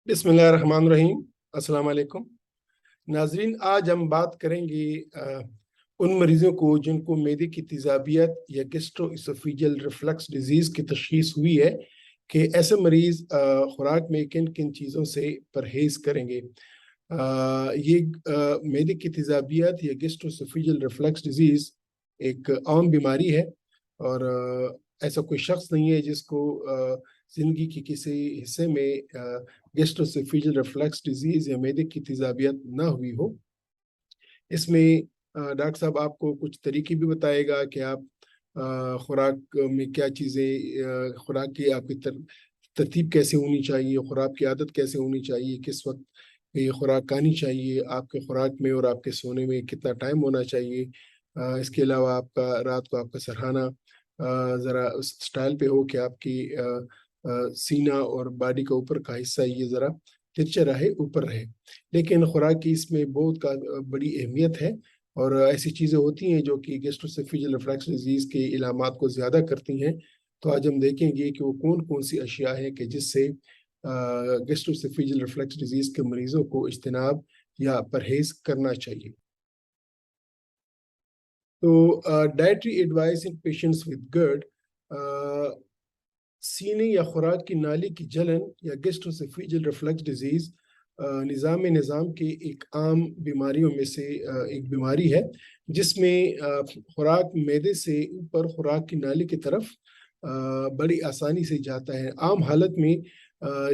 बिस्मिल्लाहिर्रहमानिर्रहीम। अस्सलाम वालेकुम नाजरीन। आज हम बात करेंगे उन मरीजों को जिनको मैदे की तेजाबियत या गैस्ट्रोइसोफेजियल रिफ्लक्स डिजीज़ की तशखीस हुई है कि ऐसे मरीज खुराक में किन किन चीज़ों से परहेज़ करेंगे। ये मैदे की तेजाबियत या गैस्ट्रोइसोफेजियल रिफ्लक्स डिजीज़ एक आम बीमारी है और ऐसा कोई शख्स नहीं है जिसको ज़िंदगी के किसी हिस्से में गैस्ट्रोइसोफेजियल रिफ्लक्स डिजीज़ या मैदे की तेजाबियत ना हुई हो। इसमें डॉक्टर साहब आपको कुछ तरीके भी बताएगा कि आप खुराक में क्या चीज़ें, खुराक की आपकी तरतीब कैसे होनी चाहिए, खुराक की आदत कैसे होनी चाहिए, किस वक्त ये खुराक खानी चाहिए, आपके खुराक में और आपके सोने में कितना टाइम होना चाहिए। इसके अलावा आपका रात को आपका सरहाना ज़रा उस स्टाइल पे हो कि आपकी सीना और बॉडी का ऊपर का हिस्सा ये ज़रा तिरछा रहे, ऊपर रहे। लेकिन खुराक की इसमें बहुत बड़ी अहमियत है और ऐसी चीज़ें होती हैं जो कि गैस्ट्रोएसोफेजियल रिफ्लक्स डिजीज़ के इलामात को ज़्यादा करती हैं। तो आज हम देखेंगे कि वो कौन कौन सी अशिया हैं कि जिससे गैस्ट्रोएसोफेजियल रिफ्लक्स डिजीज़ के मरीजों को इज्तनाब या परहेज़ करना चाहिए। तो dietary advice in patients with GERD, सीने या खुराक की नाली की जलन या गैस्ट्रोएसोफेजियल रिफ्लक्स डिजीज़ निज़ाम की एक आम बीमारियों में से एक बीमारी है जिसमें खुराक मैदे से ऊपर खुराक की नाली की तरफ बड़ी आसानी से जाता है। आम हालत में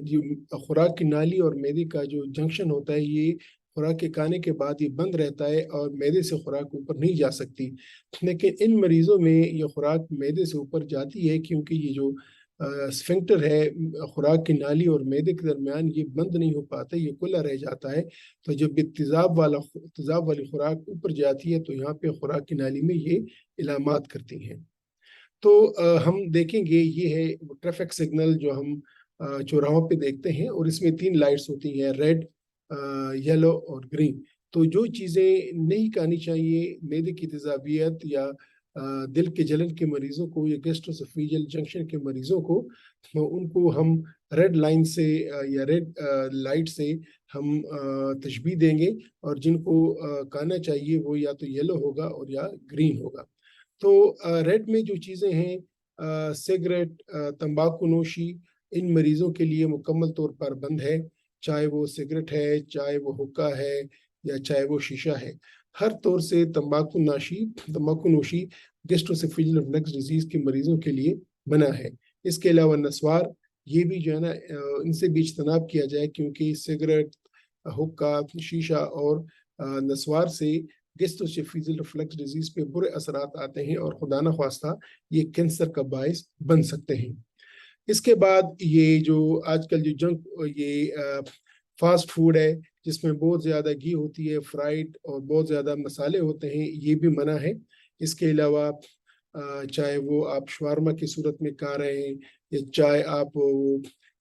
जो खुराक की नाली और मैदे का जो जंक्शन होता है ये खुराक के खाने के बाद ये बंद रहता है और मैदे से खुराक ऊपर नहीं जा सकती। लेकिन इन मरीजों में ये खुराक मैदे से ऊपर जाती है क्योंकि ये जो स्फिंक्टर है खुराक की नाली और मैदे के दरमियान ये बंद नहीं हो पाता, ये खुला रह जाता है। तो जब तेजाब वाली खुराक ऊपर जाती है तो यहाँ पे खुराक की नाली में ये इलामात करती हैं। तो हम देखेंगे ये है ट्रैफिक सिग्नल जो हम चौराहों पे देखते हैं और इसमें 3 लाइट्स होती हैं, रेड, येलो और ग्रीन। तो जो चीज़ें नहीं खानी चाहिए मैदे की तेजाबियत या दिल के जलन के मरीजों को या गैस्ट्रोएसोफेजियल जंक्शन के मरीजों को, तो उनको हम रेड लाइन से या रेड लाइट से हम तशबीह देंगे और जिनको खाना चाहिए वो या तो येलो होगा और या ग्रीन होगा। तो रेड में जो चीज़ें हैं, सिगरेट, तंबाकू नोशी इन मरीजों के लिए मुकम्मल तौर पर बंद है, चाहे वो सिगरेट है, चाहे वो हुक्का है या चाहे वो शीशा है। हर तौर से तंबाकू नोशी गैस्ट्रोएसोफेजियल रिफ्लक्स डिजीज के मरीजों के लिए मना है। इसके अलावा नस्वार, ये भी जो है ना, इनसे भी इज्तनाब किया जाए क्योंकि सिगरेट, हुक्का, शीशा और नस्वार से गैस्ट्रोएसोफेजियल रिफ्लक्स डिजीज पे बुरे असरात आते हैं और खुदा न ख्वास्ता ये कैंसर का बायस बन सकते हैं। इसके बाद ये जो आजकल जो जंक ये फास्ट फूड है जिसमें बहुत ज़्यादा घी होती है, फ्राइड और बहुत ज़्यादा मसाले होते हैं, ये भी मना है। इसके अलावा चाहे वो आप शवारमा की सूरत में खा रहे हैं या चाहे आप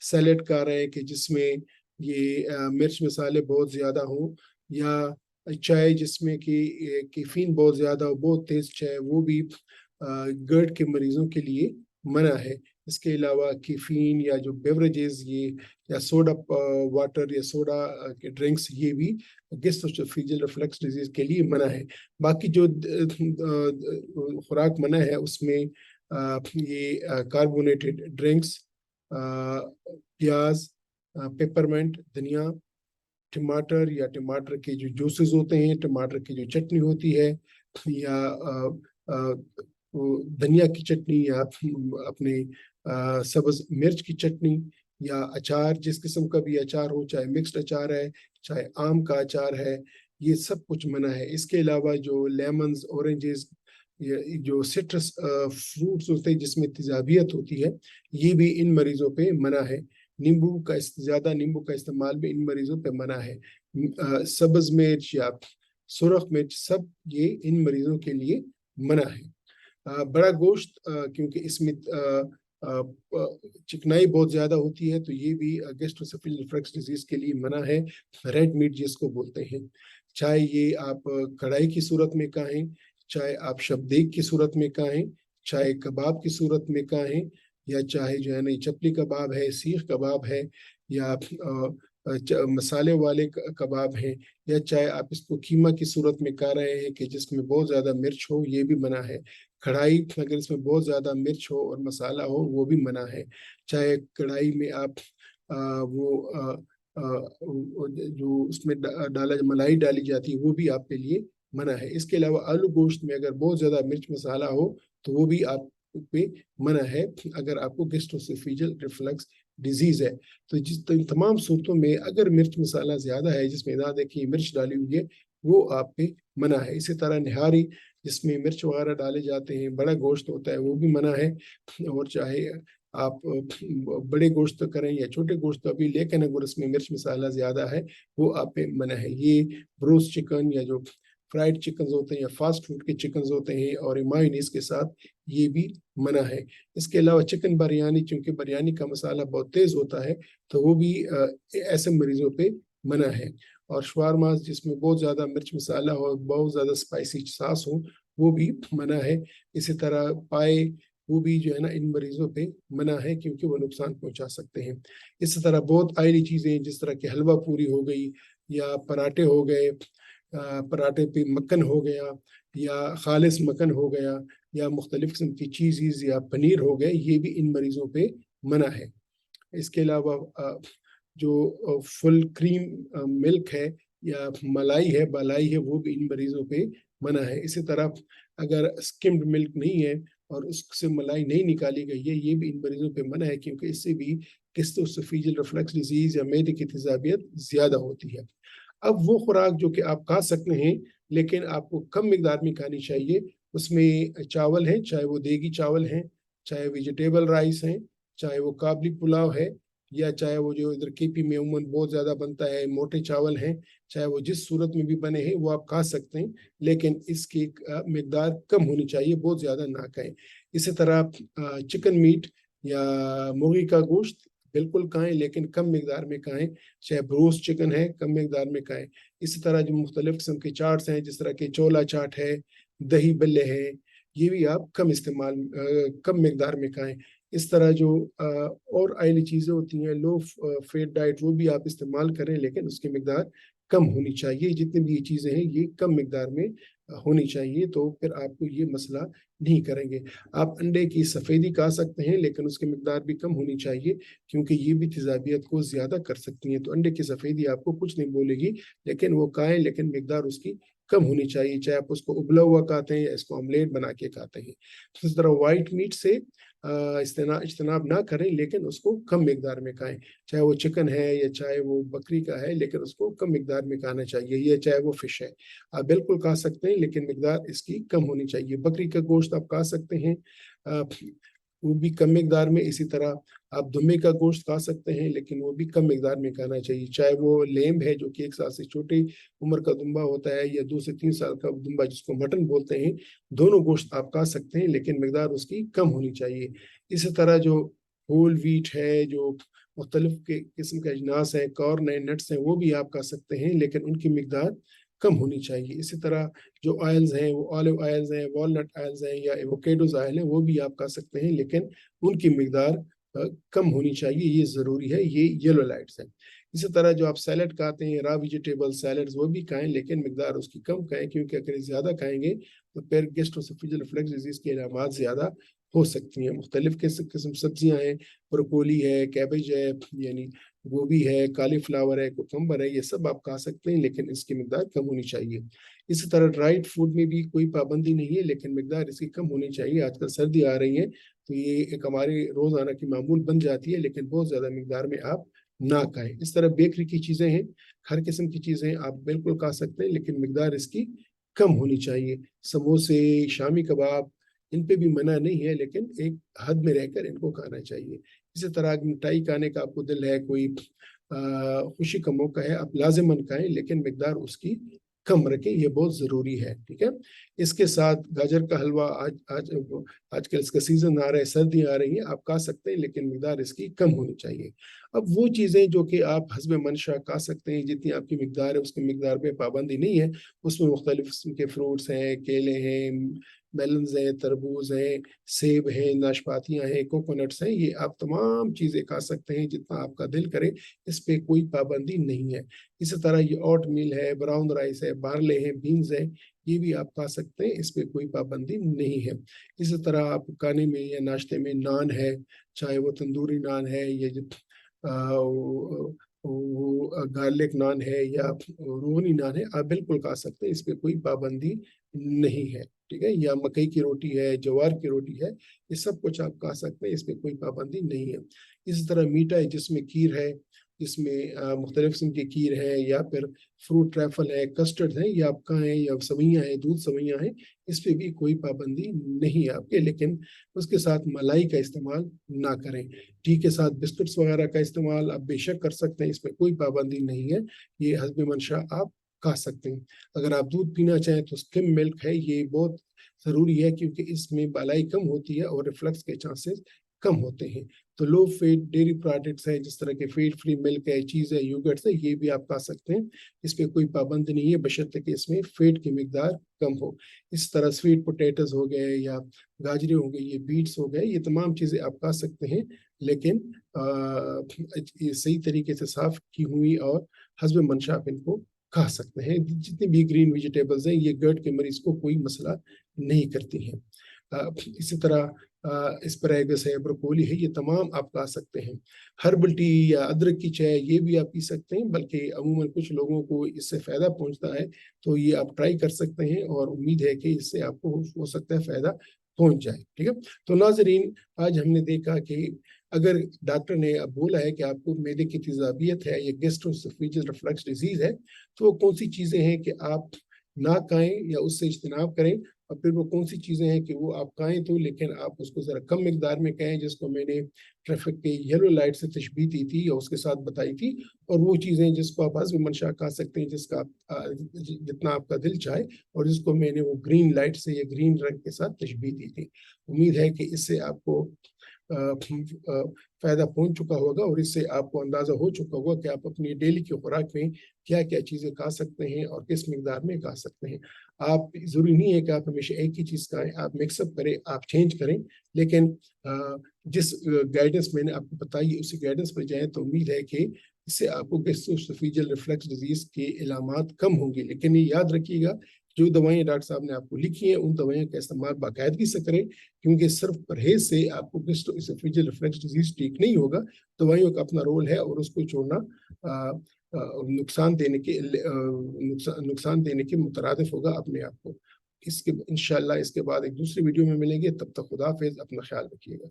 सैलेड खा रहे हैं कि जिसमें ये मिर्च मसाले बहुत ज़्यादा हों, या चाय जिसमें कि कैफीन बहुत ज़्यादा हो, बहुत तेज़ चाय, वो भी GERD के मरीजों के लिए मना है। इसके अलावा कैफीन या जो बेवरेजेस ये या सोडा वाटर या सोडा के ड्रिंक्स, ये भी गैस्ट्रोएसोफेजियल रिफ्लक्स डिजीज के लिए मना है। बाकी जो खुराक मना है उसमें ये कार्बोनेटेड ड्रिंक्स, प्याज, पेपरमेंट, धनिया, टमाटर या टमाटर के जो जूसेस होते हैं, टमाटर की जो चटनी होती है, या धनिया की चटनी, या अपने सब्ज मिर्च की चटनी, या अचार, जिस किस्म का भी अचार हो, चाहे मिक्स्ड अचार है, चाहे आम का अचार है, ये सब कुछ मना है। इसके अलावा जो लेमन्स, ऑरेंजेस, जो सिट्रस फ्रूट्स होते हैं जिसमें तेजाबियत होती है, ये भी इन मरीजों पे मना है। ज़्यादा नींबू का इस्तेमाल भी इन मरीजों पे मना है। सब्ज मिर्च या सुरख मिर्च, सब ये इन मरीजों के लिए मना है। बड़ा गोश्त, क्योंकि इसमें चिकनाई बहुत ज़्यादा होती है, तो ये भी गैस्ट्रोएसोफेजियल रिफ्लक्स डिजीज के लिए मना है। रेड मीट जिसको बोलते हैं, चाहे ये आप कढ़ाई की सूरत में खाएं, चाहे आप शबदेग की सूरत में खाएं, चाहे कबाब की सूरत में खाएं, या चाहे जो है ना चपली कबाब है, सीख कबाब है, या मसाले वाले कबाब हैं, या चाहे आप इसको कीमा की सूरत में खा रहे हैं कि जिसमें बहुत ज़्यादा मिर्च हो, ये भी मना है। कढ़ाई अगर इसमें बहुत ज़्यादा मिर्च हो और मसाला हो, वो भी मना है। चाहे कढ़ाई में आप जो उसमें डाला मलाई डाली जाती है, वो भी आपके लिए मना है। इसके अलावा आलू गोश्त में अगर बहुत ज़्यादा मिर्च मसाला हो तो वो भी आप पे मना है, अगर आपको गैस्ट्रोएसोफेजियल रिफ्लक्स डिजीज है। तो तमाम सूरतों में अगर मिर्च मसाला ज्यादा है, जिसमें ना देखिए मिर्च डाली हुई है, वो आप पे मना है। इसी तरह निहारी जिसमें मिर्च वगैरह डाले जाते हैं, बड़ा गोश्त होता है, वो भी मना है। और चाहे आप बड़े गोश्त करें या छोटे गोश्त भी, लेकिन अगर उसमें मिर्च मसाला ज्यादा है, वो आप पे मना है। ये ब्रोस्ट चिकन या जो फ्राइड चिकन होते हैं या फास्ट फूड के चिकन होते हैं और मायोनीज के साथ, ये भी मना है। इसके अलावा चिकन बिरयानी, चूंकि बिरयानी का मसाला बहुत तेज होता है, तो वो भी ऐसे मरीजों पे मना है। और शवारमा जिसमें बहुत ज्यादा मिर्च मसाला हो, बहुत ज्यादा स्पाइसी सास हो, वो भी मना है। इसी तरह पाए, वो भी जो है ना इन मरीजों पे मना है, क्योंकि वो नुकसान पहुंचा सकते हैं। इसी तरह बहुत ऑयली चीजें जिस तरह की हलवा पूरी हो गई, या पराठे हो गए, पराठे पे मक्खन हो गया, या खालिस मक्खन हो गया, या मुख्तलिफ किस्म की चीज़ या पनीर हो गए, ये भी इन मरीजों पे मना है। इसके अलावा जो फुल क्रीम मिल्क है या मलाई है, बालाई है, वो भी इन मरीजों पे मना है। इसी तरह अगर स्किम्ड मिल्क नहीं है और उससे मलाई नहीं निकाली गई है, ये भी इन मरीजों पे मना है, क्योंकि इससे भी गैस्ट्रोएसोफेजियल रिफ्लक्स डिजीज या मैदे की तेजाबियत ज्यादा होती है। अब वो खुराक जो कि आप खा सकते हैं, लेकिन आपको कम मिकदार में खानी चाहिए, उसमें चावल है, चाहे वो देगी चावल हैं, चाहे वेजिटेबल राइस हैं, चाहे वो काबली पुलाव है, या चाहे वो जो इधर केपी में उमूमन बहुत ज्यादा बनता है मोटे चावल हैं, चाहे वो जिस सूरत में भी बने हैं, वो आप खा सकते हैं, लेकिन इसकी मिकदार कम होनी चाहिए, बहुत ज्यादा ना खाएं। इसी तरह चिकन मीट या मुर्गी का गोश्त बिल्कुल खाएं, लेकिन कम मिकदार में खाएं। चाहे ब्रोस्ट चिकन है, कम मिकदार में खाएं। इसी तरह जो मुख्तलिफ किस्म के चाट्स हैं, जिस तरह के चोला चाट है, दही बल्ले हैं, ये भी आप कम मिकदार में खाएं। इस तरह जो और ऑयली चीज़ें होती हैं, लो फैट डाइट, वो भी आप इस्तेमाल करें, लेकिन उसकी मिकदार कम होनी चाहिए। जितनी भी ये चीज़ें हैं, ये कम मिकदार में होनी चाहिए, तो फिर आपको ये मसला नहीं करेंगे। आप अंडे की सफ़ेदी खा सकते हैं, लेकिन उसकी मिकदार भी कम होनी चाहिए, क्योंकि ये भी तेजाबियत को ज़्यादा कर सकती हैं। तो अंडे की सफ़ेदी आपको कुछ नहीं बोलेगी, लेकिन वो खाएं, लेकिन मिकदार उसकी कम होनी चाहिए। चाहे आप उसको उबला हुआ खाते हैं या इसको ऑमलेट बना के खाते हैं। तो इस तरह वाइट मीट से इज्तनाब ना करें, लेकिन उसको कम मिकदार में खाएं। चाहे वो चिकन है या चाहे वो बकरी का है, लेकिन उसको कम मिकदार में खाना चाहिए। या चाहे वो फिश है, आप बिल्कुल खा सकते हैं, लेकिन मिकदार इसकी कम होनी चाहिए। बकरी का गोश्त आप खा सकते हैं, वो भी कम मिकदार में। इसी तरह आप दुम्बे का गोश्त खा सकते हैं, लेकिन वो भी कम मिकदार में खाना चाहिए। चाहे वो लेम्ब है, जो कि 1 साल से छोटी उम्र का दुम्बा होता है, या 2 से 3 साल का दुम्बा जिसको मटन बोलते हैं, दोनों गोश्त आप खा सकते हैं, लेकिन मिकदार उसकी कम होनी चाहिए। इसी तरह जो होल व्हीट है, जो मुख्तलिफ के किस्म के अजनास हैं, कॉर्न है, नट्स हैं, वो भी आप खा सकते हैं, लेकिन उनकी मिकदार कम होनी चाहिए। इसी तरह जो ऑयल्स हैं, वो ऑलिव ऑयल्स हैं, वॉलनट ऑयल्स हैं, या एवोकेडोज ऑयल हैं, वो भी आप खा सकते हैं, लेकिन उनकी मिकदार कम होनी चाहिए। ये ज़रूरी है। ये येलो लाइट्स हैं। इसी तरह जो आप सैलड खाते हैं, रा वेजिटेबल सैलड्स, वो भी खाएं, लेकिन मिकदार उसकी कम खाएं, क्योंकि अगर ज़्यादा खाएंगे तो फिर गैस्ट्रोएसोफेजियल रिफ्लक्स डिजीज के अलामात ज़्यादा हो सकती हैं। मुख्तलिफ किस्म सब्जियां हैं, ब्रोकोली है, कैबेज है, यानी गोभी है, कालीफ्लावर है, कुकम्बर है, ये सब आप खा सकते हैं, लेकिन इसकी मिकदार कम होनी चाहिए। इसी तरह ड्राइड फूड में भी कोई पाबंदी नहीं है, लेकिन मिकदार इसकी कम होनी चाहिए। आजकल सर्दी आ रही है, तो ये एक हमारे रोजाना की मामूल बन जाती है, लेकिन बहुत ज्यादा मिकदार में आप ना खाएं। इस तरह बेकरी की चीजें हैं, हर किस्म की चीजें आप बिल्कुल खा सकते हैं, लेकिन मिकदार इसकी कम होनी चाहिए। समोसे, शामी कबाब, इन पे भी मना नहीं है, लेकिन एक हद में रहकर इनको खाना चाहिए। इसी तरह मिठाई खाने का आपको दिल है, कोई खुशी का मौका है, आप लाजिमन खाएं, लेकिन मिकदार उसकी कम रखें, ये बहुत ज़रूरी है। ठीक है। इसके साथ गाजर का हलवा, आजकल इसका सीजन आ रहा है, सर्दी आ रही है, आप खा सकते हैं, लेकिन मिकदार इसकी कम होनी चाहिए। अब वो चीज़ें जो कि आप हस्ब मंशा खा सकते हैं, जितनी आपकी मिकदार है उसकी मिकदार पे पाबंदी नहीं है। उसमें मुख्तलिफ किस्म के फ्रूट्स हैं, केले हैं, मेलन्स हैं, तरबूज हैं, सेब हैं, नाशपातियाँ हैं, कोकोनट्स हैं, ये आप तमाम चीज़ें खा सकते हैं जितना आपका दिल करे, इस पे कोई पाबंदी नहीं है। इसी तरह ये ओट मील है, ब्राउन राइस है, बार्ले हैं, बीन्स हैं, ये भी आप खा सकते हैं, इस पे कोई पाबंदी नहीं है। इसी तरह आप खाने में या नाश्ते में नान है, चाहे वो तंदूरी नान है या जो वो गार्लिक नान है या रोहनी नान है, आप बिल्कुल खा सकते हैं, इस पे कोई पाबंदी नहीं है, ठीक है? या मकई की रोटी है, ज्वार की रोटी है, ये सब कुछ आप खा सकते हैं, इस पे कोई पाबंदी नहीं है। इसी तरह मीठा है जिसमें खीर है, जिसमें मुख्तलिफ किस्म की खीर है या फिर फ्रूट ट्रैफल है, कस्टर्ड है, ये आप खाएँ या सवइयाँ हैं, दूध सवइयाँ हैं, इस पे भी कोई पाबंदी नहीं है आपके, लेकिन उसके साथ मलाई का इस्तेमाल ना करें। टी के साथ बिस्किट्स वगैरह का इस्तेमाल आप बेशक कर सकते हैं, इसमें कोई पाबंदी नहीं है, ये हस्ब मंशा आप खा सकते हैं। अगर आप दूध पीना चाहें तो स्किम मिल्क है, ये बहुत ज़रूरी है क्योंकि इसमें बालाई कम होती है और रिफ्लक्स के चांसेस कम होते हैं। तो लो फैट डेयरी प्रोडक्ट्स हैं, जिस तरह के फैट फ्री मिल्क है, चीज़ है, योगर्ट्स है, ये भी आप खा सकते हैं। इस पे कोई पाबंदी नहीं है बशर्ते कि इसमें फैट की मिकदार कम हो। इस तरह स्वीट पोटैटोज़ हो गए या गाजरें हो गई, ये बीट्स हो गए, ये तमाम चीज़ें आप खा सकते हैं, लेकिन ये सही तरीके से साफ की हुई और हस्ब मंशा आप इनको खा सकते हैं। जितनी भी ग्रीन वेजिटेबल्स हैं, ये गट के मरीज़ को कोई मसला नहीं करती हैं। इसी तरह एस्पैरागस है, ब्रोकोली है, ये तमाम आप खा सकते हैं। हर्बल टी या अदरक की चाय ये भी आप पी सकते हैं, बल्कि अमूमन कुछ लोगों को इससे फ़ायदा पहुँचता है, तो ये आप ट्राई कर सकते हैं और उम्मीद है कि इससे आपको हो सकता है फ़ायदा पहुँच जाए, ठीक है? तो नाज़रीन, आज हमने देखा कि अगर डॉक्टर ने अब बोला है कि आपको मैदे की तेज़ाबियत है या गैस्ट्रोएसोफेजियल रिफ्लक्स डिज़ीज़ है, तो वो कौन-सी चीज़ें हैं कि आप ना खाएँ या उससे इज्तनाब करें, और फिर वो कौन-सी चीज़ें हैं कि वो आप खाएँ तो, लेकिन आप उसको ज़रा कम मिकदार में खाएँ, जिसको मैंने ट्रैफ़िक के येलो लाइट से तशबीह दी थी या उसके साथ बताई थी, और वो चीज़ें जिसको आप हस्ब मंशा खा सकते हैं, जिसका आप जितना आपका दिल चाहे, और जिसको मैंने वो ग्रीन लाइट से या ग्रीन रंग के साथ तशबीह दी थी। उम्मीद है कि इससे आपको फ़ायदा पहुँच चुका होगा और इससे आपको अंदाज़ा हो चुका होगा कि आप अपनी डेली की खुराक में क्या-क्या चीज़ें खा सकते हैं और किस मिकदार में खा सकते हैं। आप ज़रूरी नहीं है कि आप हमेशा एक ही चीज़ खाएँ, आप मिक्स अप करें, आप चेंज करें, लेकिन जिस गाइडेंस मैंने आपको बताई है, उसी गाइडेंस पर जाएँ, तो उम्मीद है कि इससे आपको गैस्ट्रोएसोफेजियल रिफ्लक्स डिज़ीज़ के इलामात कम होंगे। लेकिन ये याद रखिएगा, जो दवाएँ डॉक्टर साहब ने आपको लिखी हैं, उन दवाइयों का इस्तेमाल बाकायदगी से करें, क्योंकि सिर्फ परहेज़ से आपको गैस्ट्रोएसोफेजियल रिफ्लक्स डिज़ीज़ ठीक नहीं होगा। दवाइयों का अपना रोल है और उसको छोड़ना नुकसान देने के मुतरादिफ होगा अपने आप को। इसके इंशाअल्लाह इसके बाद एक दूसरी वीडियो में मिलेंगे, तब तक खुदा हाफ़िज़, अपना ख़्याल रखिएगा।